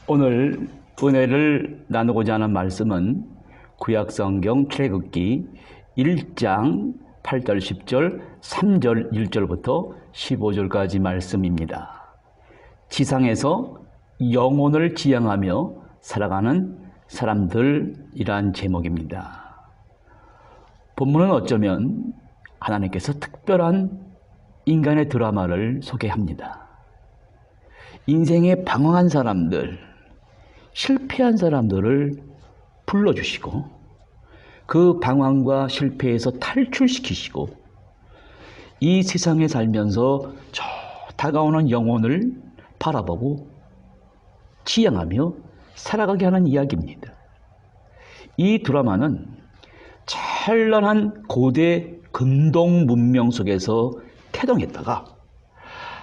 오늘 은혜를 나누고자 하는 말씀은 구약성경 출애굽기 1장 8절 10절 3절 1절부터 15절까지 말씀입니다. 지상에서 영혼을 지향하며 살아가는 사람들이란 제목입니다. 본문은 어쩌면 하나님께서 특별한 인간의 드라마를 소개합니다. 인생에 방황한 사람들, 실패한 사람들을 불러주시고 그 방황과 실패에서 탈출시키시고 이 세상에 살면서 저 다가오는 영혼을 바라보고 지향하며 살아가게 하는 이야기입니다. 이 드라마는 찬란한 고대 근동 문명 속에서 태동했다가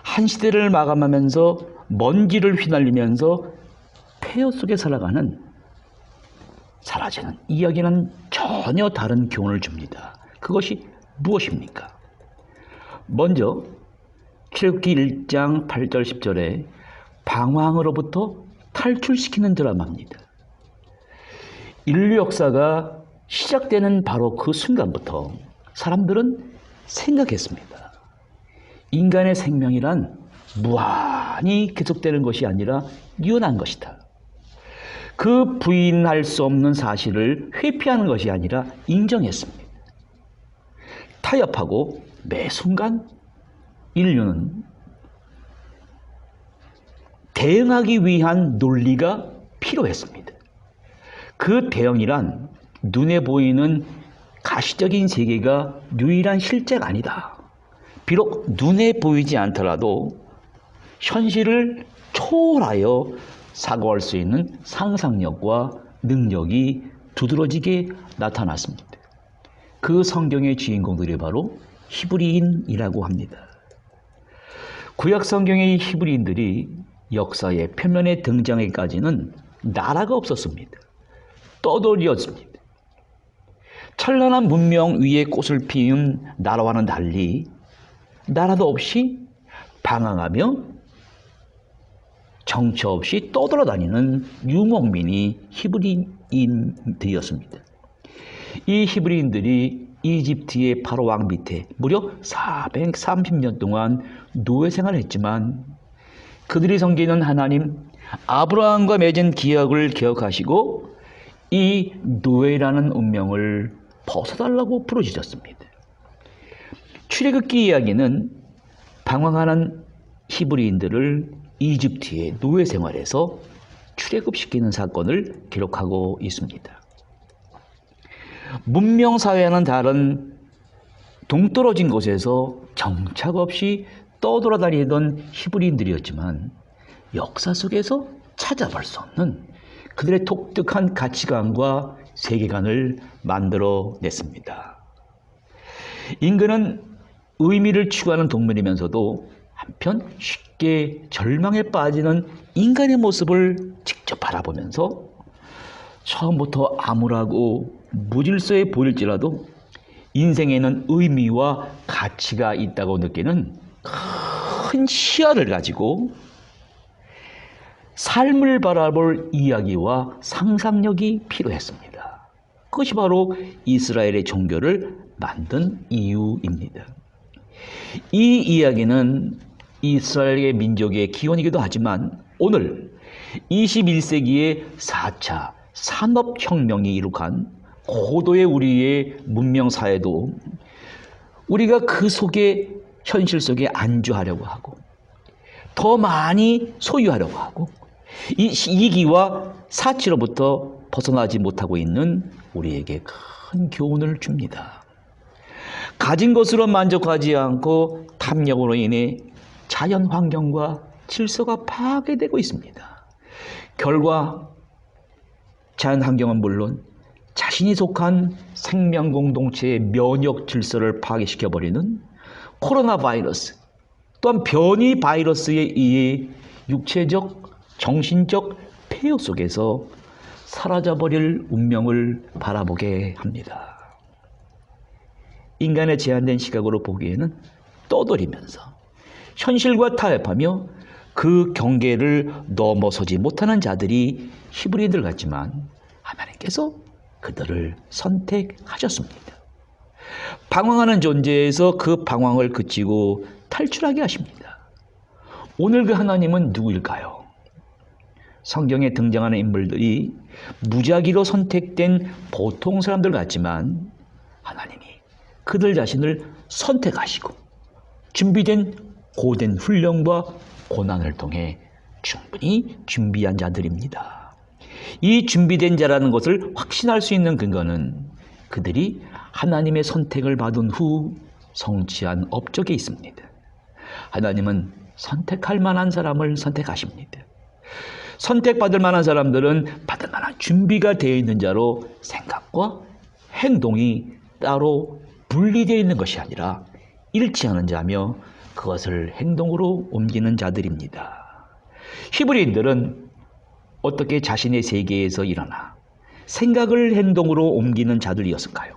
한 시대를 마감하면서 먼지를 휘날리면서 폐허 속에 살아가는 사라지는 이야기는 전혀 다른 교훈을 줍니다. 그것이 무엇입니까? 먼저 출애굽기 1장 8절 10절에 방황으로부터 탈출시키는 드라마입니다. 인류 역사가 시작되는 바로 그 순간부터 사람들은 생각했습니다. 인간의 생명이란 무한히 계속되는 것이 아니라 유한한 것이다. 그 부인할 수 없는 사실을 회피하는 것이 아니라 인정했습니다. 타협하고 매 순간 인류는 대응하기 위한 논리가 필요했습니다. 그 대응이란 눈에 보이는 가시적인 세계가 유일한 실제가 아니다. 비록 눈에 보이지 않더라도 현실을 초월하여 사고할 수 있는 상상력과 능력이 두드러지게 나타났습니다. 그 성경의 주인공들이 바로 히브리인이라고 합니다. 구약 성경의 히브리인들이 역사의 표면에 등장하기까지는 나라가 없었습니다. 떠돌이었습니다. 찬란한 문명 위에 꽃을 피운 나라와는 달리 나라도 없이 방황하며 정처 없이 떠돌아다니는 유목민이 히브리인들이었습니다. 이 히브리인들이 이집트의 바로 왕 밑에 무려 430년 동안 노예 생활을 했지만 그들이 섬기는 하나님 아브라함과 맺은 기약을 기억하시고 이 노예라는 운명을 벗어달라고 부르짖었습니다. 출애굽기 이야기는 방황하는 히브리인들을 이집트의 노예 생활에서 출애굽시키는 사건을 기록하고 있습니다. 문명 사회와는 다른 동떨어진 곳에서 정착 없이 떠돌아다니던 히브리인들이었지만 역사 속에서 찾아볼 수 없는 그들의 독특한 가치관과 세계관을 만들어냈습니다. 인간은 의미를 추구하는 동물이면서도 한편 쉽게 절망에 빠지는 인간의 모습을 직접 바라보면서 처음부터 암울하고 무질서해 보일지라도 인생에는 의미와 가치가 있다고 느끼는 큰 시야를 가지고 삶을 바라볼 이야기와 상상력이 필요했습니다. 그것이 바로 이스라엘의 종교를 만든 이유입니다. 이 이야기는 이스라엘의 민족의 기원이기도 하지만 오늘 21세기의 4차 산업혁명이 이룩한 고도의 우리의 문명사회도 우리가 그 속에 현실 속에 안주하려고 하고 더 많이 소유하려고 하고 이 시기와 사치로부터 벗어나지 못하고 있는 우리에게 큰 교훈을 줍니다. 가진 것으로 만족하지 않고 탐욕으로 인해 자연 환경과 질서가 파괴되고 있습니다. 결과 자연 환경은 물론 자신이 속한 생명 공동체의 면역 질서를 파괴시켜버리는 코로나 바이러스 또한 변이 바이러스에 의해 육체적, 정신적 폐허 속에서 사라져버릴 운명을 바라보게 합니다. 인간의 제한된 시각으로 보기에는 떠돌이면서 현실과 타협하며 그 경계를 넘어서지 못하는 자들이 히브리인들 같지만 하나님께서 그들을 선택하셨습니다. 방황하는 존재에서 그 방황을 그치고 탈출하게 하십니다. 오늘 그 하나님은 누구일까요? 성경에 등장하는 인물들이 무작위로 선택된 보통 사람들 같지만 하나님이 그들 자신을 선택하시고 준비된 고된 훈련과 고난을 통해 충분히 준비한 자들입니다. 이 준비된 자라는 것을 확신할 수 있는 근거는 그들이 하나님의 선택을 받은 후 성취한 업적에 있습니다. 하나님은 선택할 만한 사람을 선택하십니다. 선택받을 만한 사람들은 받을 만한 준비가 되어 있는 자로 생각과 행동이 따로 분리되어 있는 것이 아니라 일치하는 자며 그것을 행동으로 옮기는 자들입니다. 히브리인들은 어떻게 자신의 세계에서 일어나 생각을 행동으로 옮기는 자들이었을까요?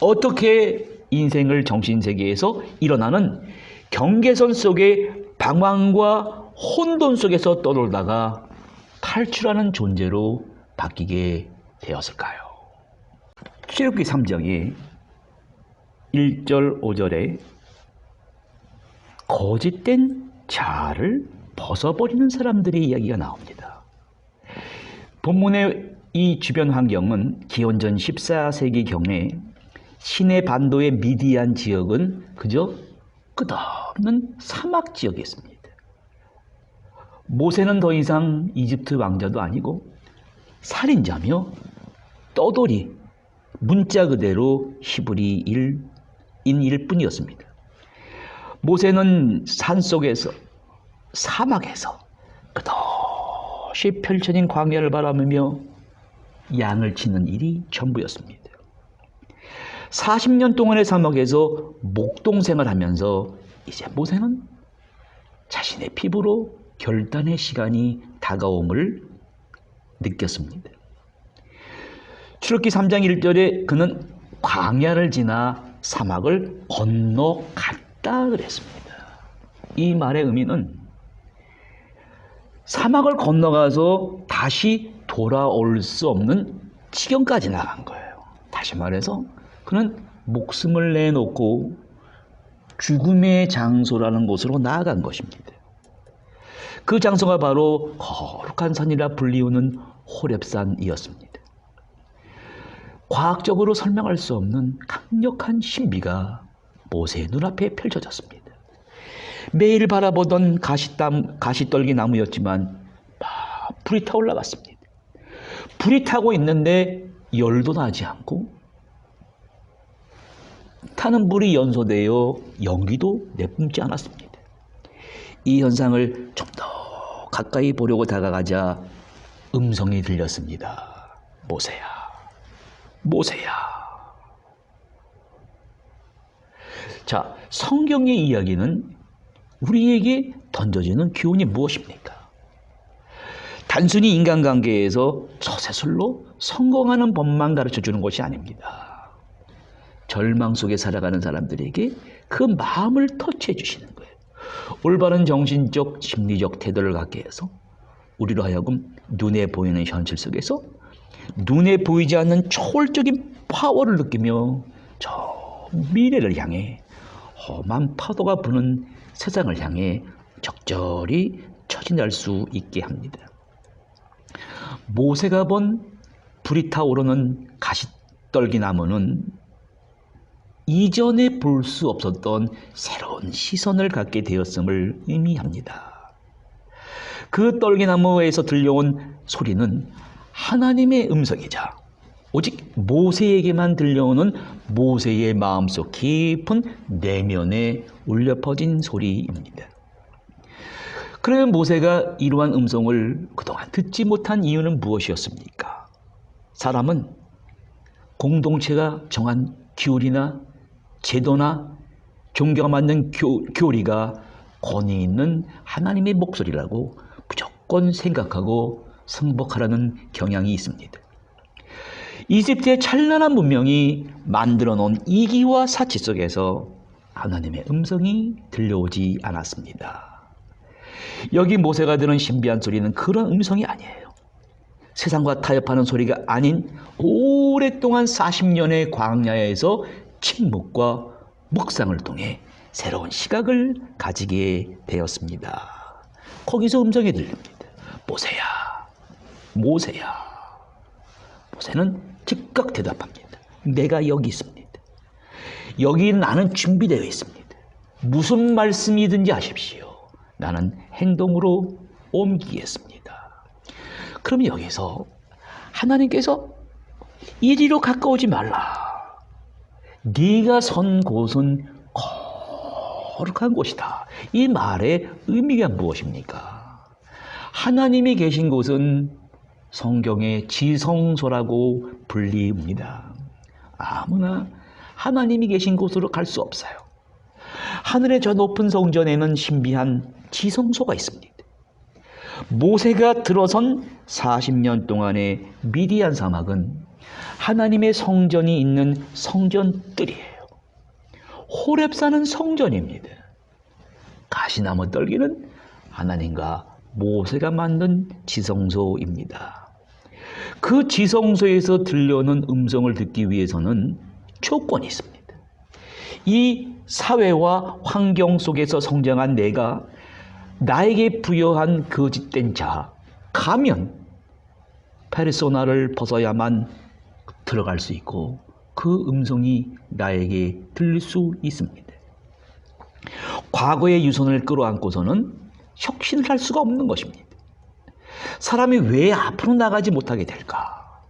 어떻게 인생을 정신세계에서 일어나는 경계선 속의 방황과 혼돈 속에서 떠돌다가 탈출하는 존재로 바뀌게 되었을까요? 출애굽기 3장의 1절 5절에 거짓된 자아를 벗어버리는 사람들의 이야기가 나옵니다. 본문의 이 주변 환경은 기원전 14세기경에 시내 반도의 미디안 지역은 그저 끝없는 사막 지역이었습니다. 모세는 더 이상 이집트 왕자도 아니고 살인자며 떠돌이, 문자 그대로 히브리인일 뿐이었습니다. 모세는 산속에서 사막에서 끝없이 펼쳐진 광야를 바라보며 양을 치는 일이 전부였습니다. 40년 동안의 사막에서 목동생을 하면서 이제 모세는 자신의 피부로 결단의 시간이 다가옴을 느꼈습니다. 출애굽기 3장 1절에 그는 광야를 지나 사막을 건너갔다 그랬습니다. 이 말의 의미는 사막을 건너가서 다시 돌아올 수 없는 지경까지 나간 거예요. 다시 말해서 그는 목숨을 내놓고 죽음의 장소라는 곳으로 나아간 것입니다. 그 장소가 바로 거룩한 산이라 불리우는 호렙산이었습니다. 과학적으로 설명할 수 없는 강력한 신비가 모세의 눈앞에 펼쳐졌습니다. 매일 바라보던 가시떨기 나무였지만 막 불이 타올라갔습니다. 불이 타고 있는데 열도 나지 않고 타는 불이 연소되어 연기도 내뿜지 않았습니다. 이 현상을 좀 더 가까이 보려고 다가가자 음성이 들렸습니다. 모세야, 모세야. 자, 성경의 이야기는 우리에게 던져지는 교훈이 무엇입니까? 단순히 인간관계에서 처세술로 성공하는 법만 가르쳐주는 것이 아닙니다. 절망 속에 살아가는 사람들에게 그 마음을 터치해 주시는 거예요. 올바른 정신적, 심리적 태도를 갖게 해서 우리로 하여금 눈에 보이는 현실 속에서 눈에 보이지 않는 초월적인 파워를 느끼며 저 미래를 향해 험한 파도가 부는 세상을 향해 적절히 처진할 수 있게 합니다. 모세가 본 불이 타오르는 가시떨기 나무는 이전에 볼 수 없었던 새로운 시선을 갖게 되었음을 의미합니다. 그 떨기나무에서 들려온 소리는 하나님의 음성이자 오직 모세에게만 들려오는 모세의 마음속 깊은 내면에 울려 퍼진 소리입니다. 그러면 모세가 이러한 음성을 그동안 듣지 못한 이유는 무엇이었습니까? 사람은 공동체가 정한 규율이나 제도나 종교가 만든 교리가 권위 있는 하나님의 목소리라고 무조건 생각하고 승복하라는 경향이 있습니다. 이집트의 찬란한 문명이 만들어 놓은 이기와 사치 속에서 하나님의 음성이 들려오지 않았습니다. 여기 모세가 들은 신비한 소리는 그런 음성이 아니에요. 세상과 타협하는 소리가 아닌 오랫동안 40년의 광야에서 침묵과 묵상을 통해 새로운 시각을 가지게 되었습니다. 거기서 음성이 들립니다. 모세야, 모세야. 모세는 즉각 대답합니다. 내가 여기 있습니다. 여기 나는 준비되어 있습니다. 무슨 말씀이든지 하십시오. 나는 행동으로 옮기겠습니다. 그럼 여기서 하나님께서 이리로 가까우지 말라. 네가 선 곳은 거룩한 곳이다. 이 말의 의미가 무엇입니까? 하나님이 계신 곳은 성경의 지성소라고 불립니다. 아무나 하나님이 계신 곳으로 갈 수 없어요. 하늘의 저 높은 성전에는 신비한 지성소가 있습니다. 모세가 들어선 40년 동안의 미디안 사막은 하나님의 성전이 있는 성전뜰이에요. 호렙산은 성전입니다. 가시나무 떨기는 하나님과 모세가 만든 지성소입니다. 그 지성소에서 들려오는 음성을 듣기 위해서는 조건이 있습니다. 이 사회와 환경 속에서 성장한 내가 나에게 부여한 거짓된 자, 가면, 페르소나를 벗어야만 들어갈 수 있고 그 음성이 나에게 들릴 수 있습니다. 과거의 유선을 끌어안고서는 혁신을 할 수가 없는 것입니다. 사람이 왜 앞으로 나가지 못하게 될까?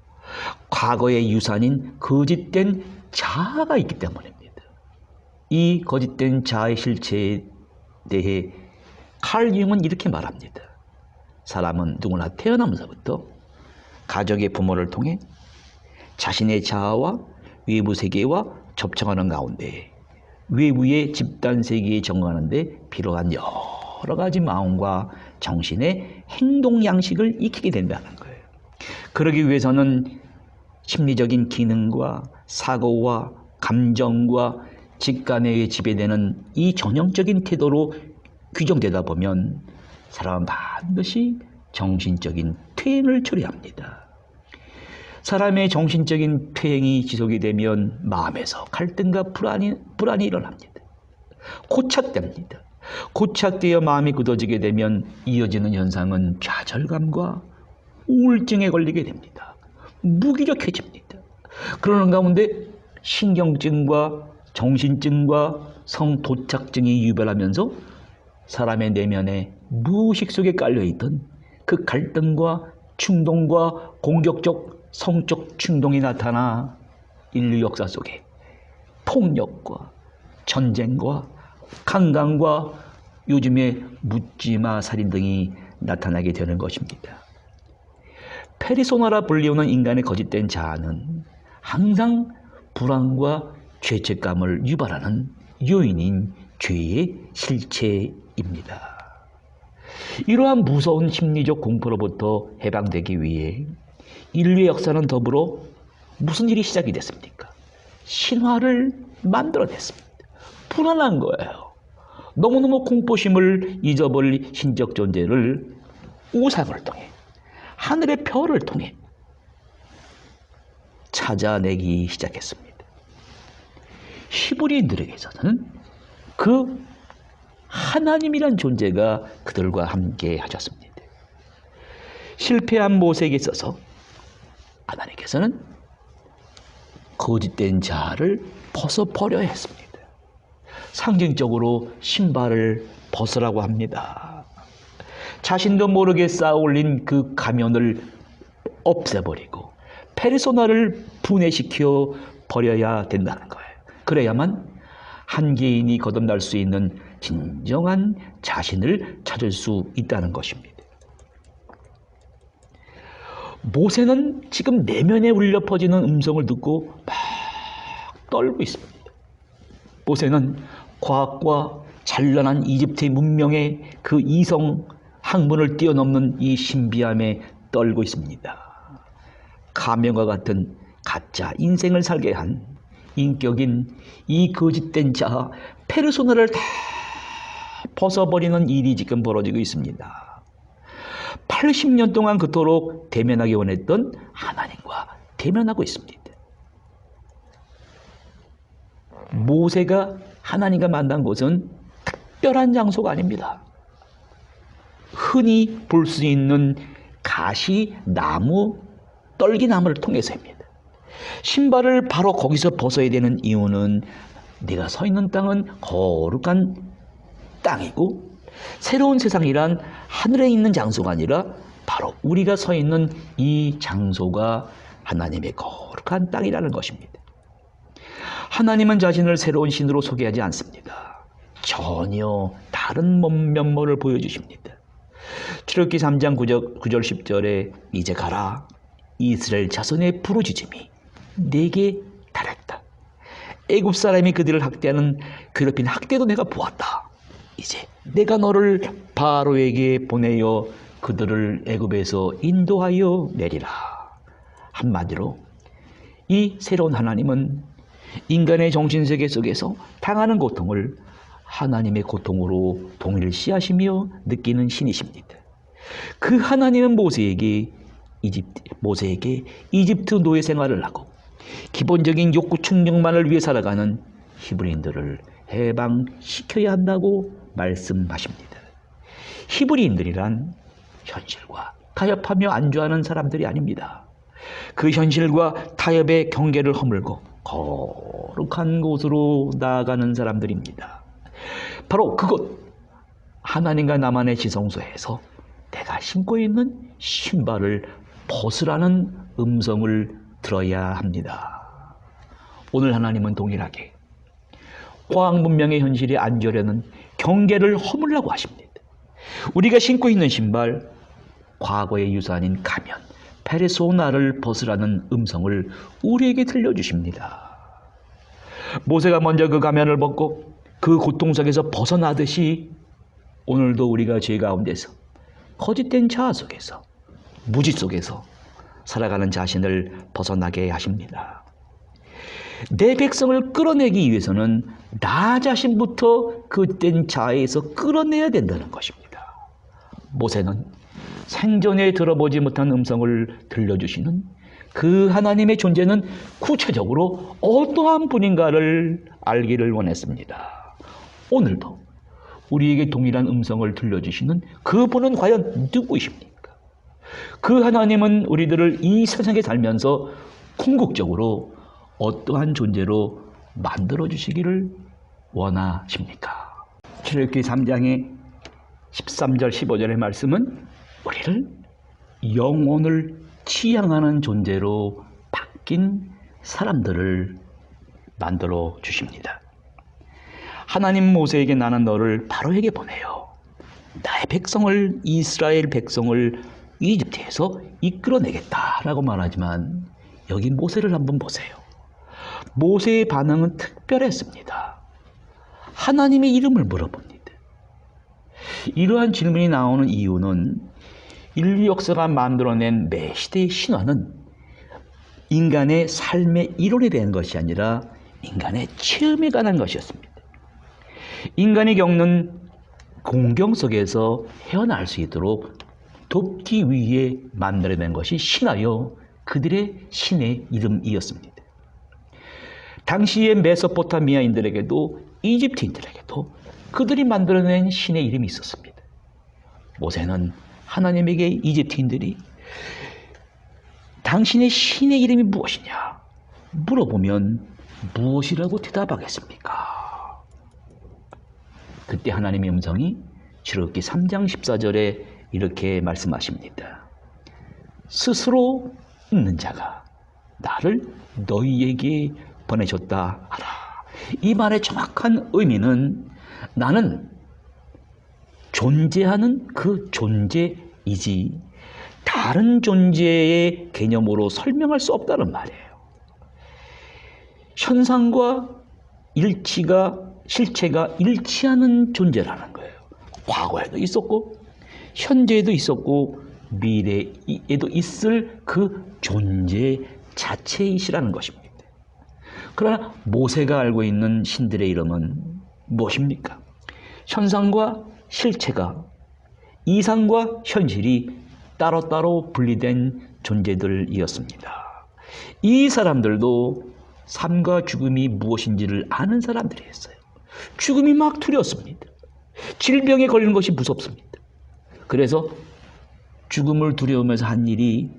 과거의 유산인 거짓된 자아가 있기 때문입니다. 이 거짓된 자아의 실체에 대해 칼 융은 이렇게 말합니다. 사람은 누구나 태어나면서부터 가족의 부모를 통해 자신의 자아와 외부 세계와 접촉하는 가운데 외부의 집단 세계에 적응하는 데 필요한 여러 가지 마음과 정신의 행동 양식을 익히게 된다는 거예요. 그러기 위해서는 심리적인 기능과 사고와 감정과 직관에 지배되는 이 전형적인 태도로 규정되다 보면 사람은 반드시 정신적인 퇴행을 초래합니다. 사람의 정신적인 퇴행이 지속이 되면 마음에서 갈등과 불안이 일어납니다. 고착됩니다. 고착되어 마음이 굳어지게 되면 이어지는 현상은 좌절감과 우울증에 걸리게 됩니다. 무기력해집니다. 그러는 가운데 신경증과 정신증과 성도착증이 유발하면서 사람의 내면에 무의식 속에 깔려있던 그 갈등과 충동과 공격적 성적 충동이 나타나 인류 역사 속에 폭력과 전쟁과 강간과 요즘에 묻지마 살인 등이 나타나게 되는 것입니다. 페르소나라 불리우는 인간의 거짓된 자아는 항상 불안과 죄책감을 유발하는 요인인 죄의 실체입니다. 이러한 무서운 심리적 공포로부터 해방되기 위해 인류의 역사는 더불어 무슨 일이 시작이 됐습니까? 신화를 만들어냈습니다. 불안한 거예요. 너무너무 공포심을 잊어버릴 신적 존재를 우상을 통해 하늘의 별을 통해 찾아내기 시작했습니다. 히브리인들에게서는 그 하나님이란 존재가 그들과 함께 하셨습니다. 실패한 모세에게 있어서 하나님께서는 거짓된 자아를 벗어버려야 했습니다. 상징적으로 신발을 벗으라고 합니다. 자신도 모르게 쌓아올린 그 가면을 없애버리고 페르소나를 분해시켜 버려야 된다는 거예요. 그래야만 한 개인이 거듭날 수 있는 진정한 자신을 찾을 수 있다는 것입니다. 모세는 지금 내면에 울려 퍼지는 음성을 듣고 막 떨고 있습니다. 모세는 과학과 찬란한 이집트의 문명의 그 이성 학문을 뛰어넘는 이 신비함에 떨고 있습니다. 가면과 같은 가짜 인생을 살게 한 인격인 이 거짓된 자 페르소나를 다 벗어버리는 일이 지금 벌어지고 있습니다. 80년 동안 그토록 대면하기 원했던 하나님과 대면하고 있습니다. 모세가 하나님과 만난 곳은 특별한 장소가 아닙니다. 흔히 볼 수 있는 가시나무, 떨기나무를 통해서입니다. 신발을 바로 거기서 벗어야 되는 이유는 내가 서 있는 땅은 거룩한 땅이고 새로운 세상이란 하늘에 있는 장소가 아니라 바로 우리가 서 있는 이 장소가 하나님의 거룩한 땅이라는 것입니다. 하나님은 자신을 새로운 신으로 소개하지 않습니다. 전혀 다른 면모를 보여주십니다. 출애굽기 3장 9절 10절에 이제 가라. 이스라엘 자손의 부르짖음이 내게 달했다. 애굽 사람이 그들을 학대하는 괴롭힌 학대도 내가 보았다. 이제 내가 너를 바로에게 보내어 그들을 애굽에서 인도하여 내리라. 한마디로 이 새로운 하나님은 인간의 정신세계 속에서 당하는 고통을 하나님의 고통으로 동일시하시며 느끼는 신이십니다. 그 하나님은 모세에게 이집트 노예 생활을 하고 기본적인 욕구 충족만을 위해 살아가는 히브리인들을 해방시켜야 한다고 말씀하십니다. 히브리인들이란 현실과 타협하며 안주하는 사람들이 아닙니다. 그 현실과 타협의 경계를 허물고 거룩한 곳으로 나아가는 사람들입니다. 바로 그곳 하나님과 나만의 지성소에서 내가 신고 있는 신발을 벗으라는 음성을 들어야 합니다. 오늘 하나님은 동일하게 과학 문명의 현실에 안주하려는 경계를 허물라고 하십니다. 우리가 신고 있는 신발, 과거의 유산인 가면, 페르소나를 벗으라는 음성을 우리에게 들려주십니다. 모세가 먼저 그 가면을 벗고 그 고통 속에서 벗어나듯이 오늘도 우리가 죄 가운데서 거짓된 자아 속에서 무지 속에서 살아가는 자신을 벗어나게 하십니다. 내 백성을 끌어내기 위해서는 나 자신부터 그땐 자아에서 끌어내야 된다는 것입니다. 모세는 생전에 들어보지 못한 음성을 들려주시는 그 하나님의 존재는 구체적으로 어떠한 분인가를 알기를 원했습니다. 오늘도 우리에게 동일한 음성을 들려주시는 그분은 과연 누구이십니까? 그 하나님은 우리들을 이 세상에 살면서 궁극적으로 어떠한 존재로 만들어주시기를 원하십니까? 출애굽기 3장의 13절 15절의 말씀은 우리를 영혼을 치양하는 존재로 바뀐 사람들을 만들어 주십니다. 하나님 모세에게 나는 너를 바로에게 보내요. 나의 백성을 이스라엘 백성을 이집트에서 이끌어내겠다라고 말하지만 여기 모세를 한번 보세요. 모세의 반응은 특별했습니다. 하나님의 이름을 물어봅니다. 이러한 질문이 나오는 이유는 인류 역사가 만들어낸 매 시대의 신화는 인간의 삶의 이론에 대한 것이 아니라 인간의 체험에 관한 것이었습니다. 인간이 겪는 공경 속에서 헤어날 수 있도록 돕기 위해 만들어낸 것이 신화요, 그들의 신의 이름이었습니다. 당시의 메소포타미아인들에게도 이집트인들에게도 그들이 만들어낸 신의 이름이 있었습니다. 모세는 하나님에게 이집트인들이 당신의 신의 이름이 무엇이냐 물어보면 무엇이라고 대답하겠습니까? 그때 하나님의 음성이 출애굽기 3장 14절에 이렇게 말씀하십니다. 스스로 있는 자가 나를 너희에게 보내줬다 하라. 이 말의 정확한 의미는 나는 존재하는 그 존재이지 다른 존재의 개념으로 설명할 수 없다는 말이에요. 현상과 실체가 일치하는 존재라는 거예요. 과거에도 있었고 현재에도 있었고 미래에도 있을 그 존재 자체이시라는 것입니다. 그러나 모세가 알고 있는 신들의 이름은 무엇입니까? 현상과 실체가 이상과 현실이 따로따로 분리된 존재들이었습니다. 이 사람들도 삶과 죽음이 무엇인지를 아는 사람들이었어요. 죽음이 막 두려웠습니다. 질병에 걸리는 것이 무섭습니다. 그래서 죽음을 두려우면서 한 일이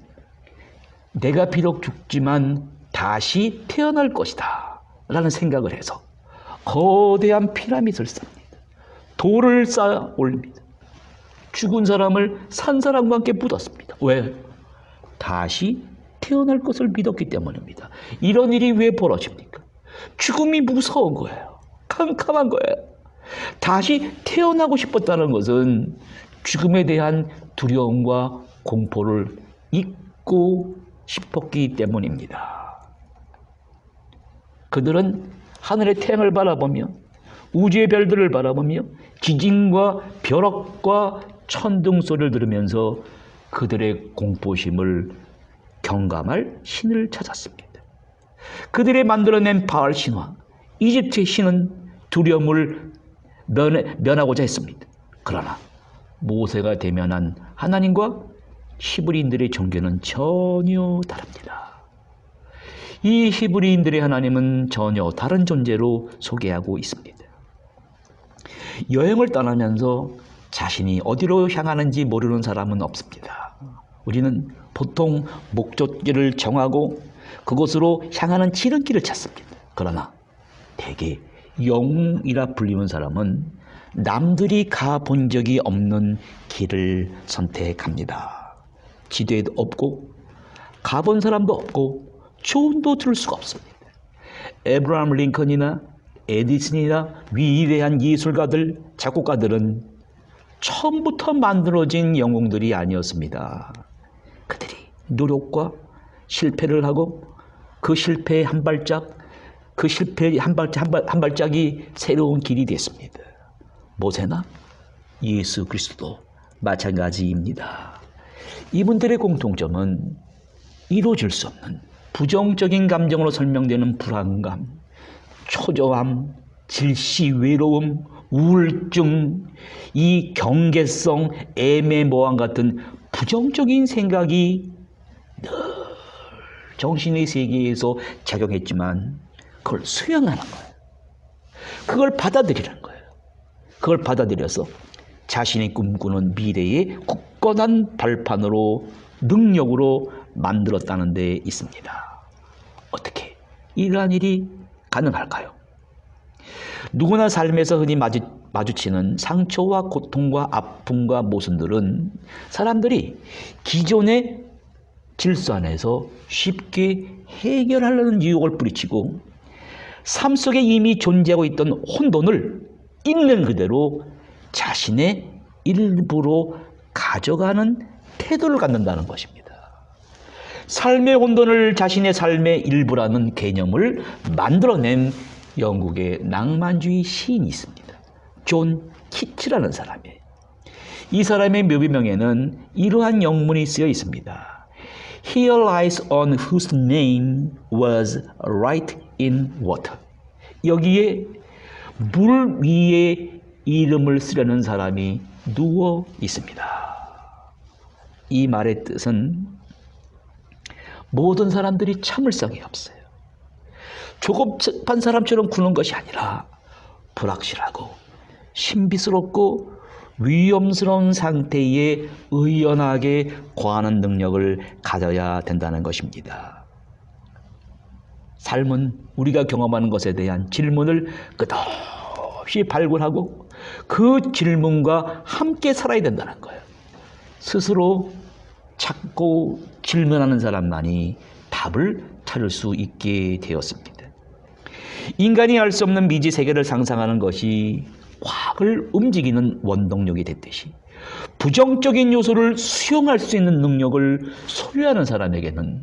내가 비록 죽지만 다시 태어날 것이다 라는 생각을 해서 거대한 피라밋을 쌓습니다. 돌을 쌓아 올립니다. 죽은 사람을 산 사람과 함께 묻었습니다. 왜? 다시 태어날 것을 믿었기 때문입니다. 이런 일이 왜 벌어집니까? 죽음이 무서운 거예요. 캄캄한 거예요. 다시 태어나고 싶었다는 것은 죽음에 대한 두려움과 공포를 잊고 싶었기 때문입니다. 그들은 하늘의 태양을 바라보며 우주의 별들을 바라보며 지진과 벼락과 천둥 소리를 들으면서 그들의 공포심을 경감할 신을 찾았습니다. 그들이 만들어낸 바알 신화, 이집트의 신은 두려움을 면하고자 했습니다. 그러나 모세가 대면한 하나님과 히브리인들의 종교는 전혀 다릅니다. 이 히브리인들의 하나님은 전혀 다른 존재로 소개하고 있습니다. 여행을 떠나면서 자신이 어디로 향하는지 모르는 사람은 없습니다. 우리는 보통 목적지를 정하고 그곳으로 향하는 지름길을 찾습니다. 그러나 대개 영웅이라 불리는 사람은 남들이 가본 적이 없는 길을 선택합니다. 지도에도 없고 가본 사람도 없고 조언도 들을 수가 없습니다. 에브라함 링컨이나 에디슨이나 위대한 예술가들, 작곡가들은 처음부터 만들어진 영웅들이 아니었습니다. 그들이 노력과 실패를 하고 그 실패의 한 발짝, 그 실패의 한 발짝이 새로운 길이 됐습니다. 모세나 예수 그리스도도 마찬가지입니다. 이분들의 공통점은 이루어질 수 없는 부정적인 감정으로 설명되는 불안감, 초조함, 질시, 외로움, 우울증, 이 경계성, 애매모호함 같은 부정적인 생각이 늘 정신의 세계에서 작용했지만 그걸 수용하는 거예요. 그걸 받아들이는 거예요. 그걸 받아들여서 자신이 꿈꾸는 미래의 굳건한 발판으로 능력으로 만들었다는 데 있습니다. 어떻게 이러한 일이 가능할까요? 누구나 삶에서 흔히 마주치는 상처와 고통과 아픔과 모순들은 사람들이 기존의 질서 안에서 쉽게 해결하려는 유혹을 뿌리치고 삶 속에 이미 존재하고 있던 혼돈을 있는 그대로 자신의 일부로 가져가는 태도를 갖는다는 것입니다. 삶의 혼돈을 자신의 삶의 일부라는 개념을 만들어낸 영국의 낭만주의 시인이 있습니다. 존 키츠라는 사람이에요. 이 사람의 묘비명에는 이러한 영문이 쓰여 있습니다. Here lies one whose name was right in water. 여기에 물 위에 이름을 쓰려는 사람이 누워 있습니다. 이 말의 뜻은 모든 사람들이 참을성이 없어요. 조급한 사람처럼 구는 것이 아니라 불확실하고 신비스럽고 위험스러운 상태에 의연하게 거하는 능력을 가져야 된다는 것입니다. 삶은 우리가 경험하는 것에 대한 질문을 끝없이 발굴하고 그 질문과 함께 살아야 된다는 거예요. 스스로 찾고 질문하는 사람만이 답을 찾을 수 있게 되었습니다. 인간이 알 수 없는 미지 세계를 상상하는 것이 과학을 움직이는 원동력이 됐듯이 부정적인 요소를 수용할 수 있는 능력을 소유하는 사람에게는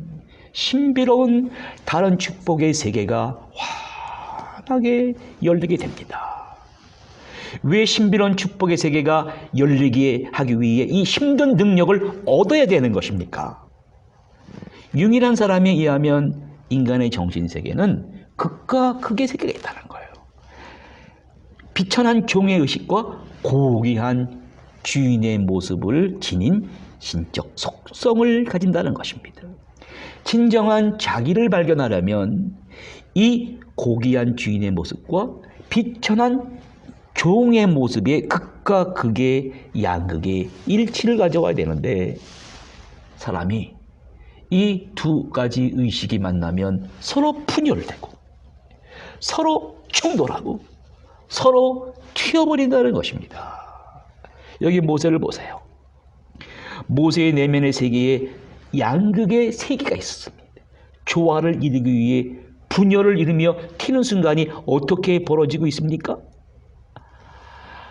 신비로운 다른 축복의 세계가 환하게 열리게 됩니다. 왜 신비로운 축복의 세계가 열리게 하기 위해 이 힘든 능력을 얻어야 되는 것입니까? 융이란 사람에 의하면 인간의 정신세계는 극과 극의 세계가 있다는 거예요. 비천한 종의 의식과 고귀한 주인의 모습을 지닌 신적 속성을 가진다는 것입니다. 진정한 자기를 발견하려면 이 고귀한 주인의 모습과 비천한 종의 모습의 극과 극의 양극의 일치를 가져와야 되는데, 사람이 이 두 가지 의식이 만나면 서로 분열되고 서로 충돌하고 서로 튀어버린다는 것입니다. 여기 모세를 보세요. 모세의 내면의 세계에 양극의 세계가 있었습니다. 조화를 이루기 위해 분열을 이루며 튀는 순간이 어떻게 벌어지고 있습니까?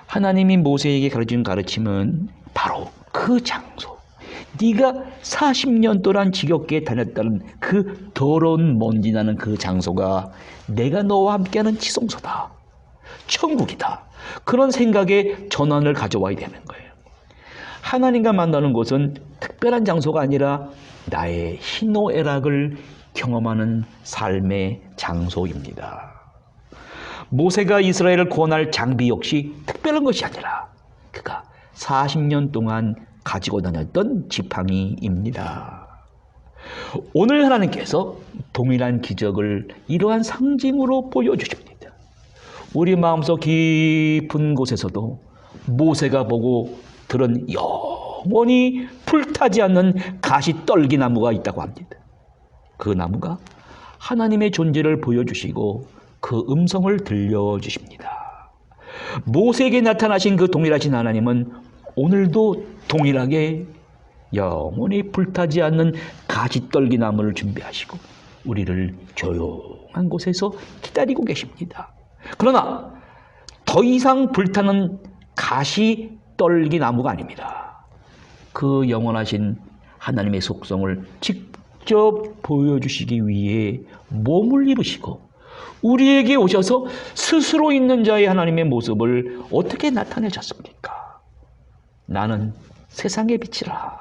하나님이 모세에게 가르친 가르침은 바로 그 장소, 네가 40년 동안 지겹게 다녔다는 그 더러운 먼지 나는 그 장소가 내가 너와 함께하는 지성소다, 천국이다, 그런 생각의 전환을 가져와야 되는 거예요. 하나님과 만나는 곳은 특별한 장소가 아니라 나의 희노애락을 경험하는 삶의 장소입니다. 모세가 이스라엘을 구원할 장비 역시 특별한 것이 아니라 그가 40년 동안 가지고 다녔던 지팡이입니다. 오늘 하나님께서 동일한 기적을 이러한 상징으로 보여주십니다. 우리 마음속 깊은 곳에서도 모세가 보고 들은 영원히 불타지 않는 가시떨기나무가 있다고 합니다. 그 나무가 하나님의 존재를 보여주시고 그 음성을 들려주십니다. 모세에게 나타나신 그 동일하신 하나님은 오늘도 동일하게 영원히 불타지 않는 가시떨기나무를 준비하시고 우리를 조용한 곳에서 기다리고 계십니다. 그러나 더 이상 불타는 가시떨기나무가 아닙니다. 그 영원하신 하나님의 속성을 직접 보여주시기 위해 몸을 입으시고 우리에게 오셔서 스스로 있는 자의 하나님의 모습을 어떻게 나타내셨습니까? 나는 세상의 빛이라.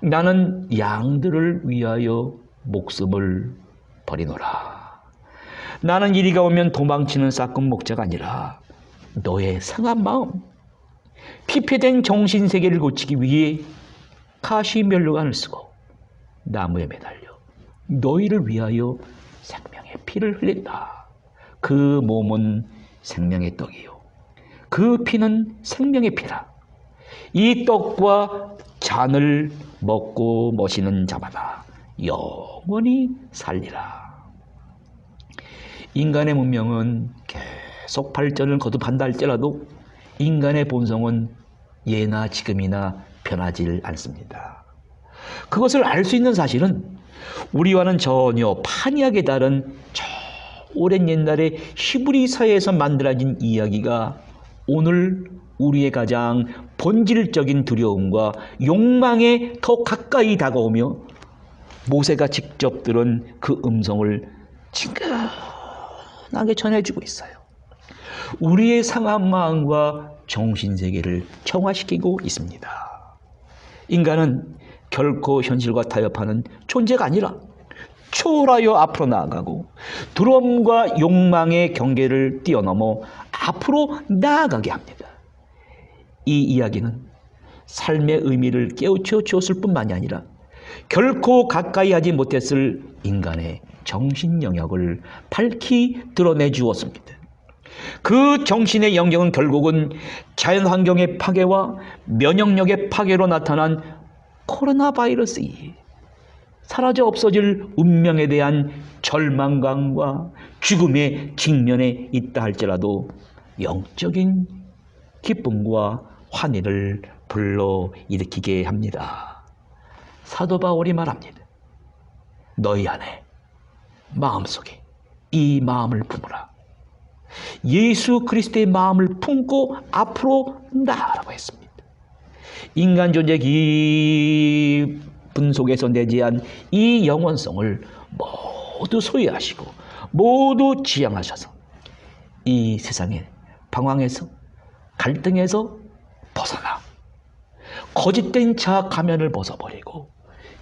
나는 양들을 위하여 목숨을 버리노라. 나는 이리가 오면 도망치는 싹군 목자가 아니라 너의 상한 마음, 피폐된 정신세계를 고치기 위해 가시면류관을 쓰고 나무에 매달려 너희를 위하여 생명의 피를 흘린다. 그 몸은 생명의 떡이요 그 피는 생명의 피라. 이 떡과 잔을 먹고 마시는 자마다 영원히 살리라. 인간의 문명은 계속 발전을 거듭한다 할지라도 인간의 본성은 예나 지금이나 변하지 않습니다. 그것을 알 수 있는 사실은 우리와는 전혀 판이하게 다른 저 오랜 옛날에 히브리 사회에서 만들어진 이야기가 오늘 우리의 가장 본질적인 두려움과 욕망에 더 가까이 다가오며 모세가 직접 들은 그 음성을 친근하게 전해주고 있어요. 우리의 상한 마음과 정신세계를 정화시키고 있습니다. 인간은 결코 현실과 타협하는 존재가 아니라 초월하여 앞으로 나아가고 두려움과 욕망의 경계를 뛰어넘어 앞으로 나아가게 합니다. 이 이야기는 삶의 의미를 깨우쳐 주었을 뿐만이 아니라 결코 가까이 하지 못했을 인간의 정신 영역을 밝히 드러내 주었습니다. 그 정신의 영역은 결국은 자연환경의 파괴와 면역력의 파괴로 나타난 코로나 바이러스이 사라져 없어질 운명에 대한 절망감과 죽음의 직면에 있다 할지라도 영적인 기쁨과 환희를 불러일으키게 합니다. 사도 바울이 말합니다. 너희 안에 마음속에 이 마음을 품으라. 예수 그리스도의 마음을 품고 앞으로 나아가라고 했습니다. 인간 존재 깊은 속에서 내재한 이 영원성을 모두 소유하시고 모두 지향하셔서 이 세상의 방황에서 갈등에서 벗어나 거짓된 자아 가면을 벗어버리고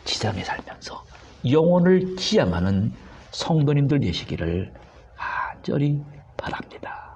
지상에 살면서 영혼을 지향하는 성도님들 되시기를 간절히 바랍니다.